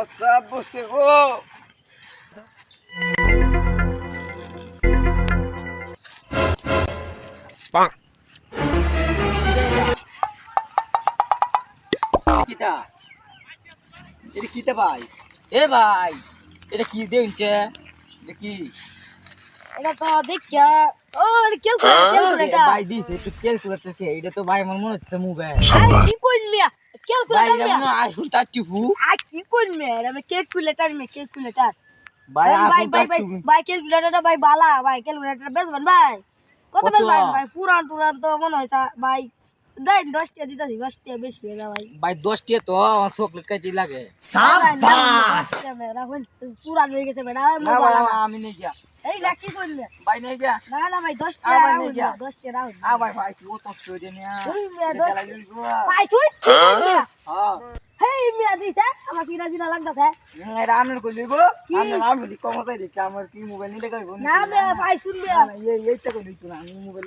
প্রস্রাব বসে গো। কিতা এটা কিতা ভাই? এ ভাই এটা কি দেউনছে? এটা কি? এটা তো দেখিয়া ও ক্যালকুলেটর ভাই দিছে একটু ক্যালকুলেটর সে এটা তো ভাই আমার মনে হচ্ছে মোবাইল। কি কইন মিয়া ভাই ক্যালকুলেটর এটা মনে হয় আইফোন 32 আ কি কইন মিয়া এটা ক্যালকুলেটর ভাই ভাই আইফোন ভাই ভাই 32 ভাই ক্যালকুলেটরটা ভাই বালা ভাই ক্যালকুলেটর বেচবেন ভাই কত কত? বেচবেন ভাই পুরান টুরান তো মনে হয় ভাই দেন 10 টাকা দিতাছি 10 টাকা বেশি হয়ে যায় ভাই ভাই 10 টিয়া তো আমার চকলেট খাইতে লাগে। সাবাস রাখুন পুরান হয়ে গেছে বেটা না ভাই আমি নেই গিয়া। এই লাকি কইন মিয়া ভাই নেই গিয়া। না না ভাই 10 ভাই টাকা নেই গিয়া। 10 টাকা রাখুন ভাই ভাই কি অত সরে নিয়া। ওই মিয়া এটা 10 লাগি গো। ভাই তুই মিয়া হ্যাঁ হেই মিয়া দিছে আমার সিনা লাগতাছে এটা আনার কইলি গো। কি? আনার আমি কমতাই দেখি আমার কি মোবাইল নিতে কইবো না মিয়া ভাই শুন মিয়া এইটা কইলি তো না আমি মোবাইল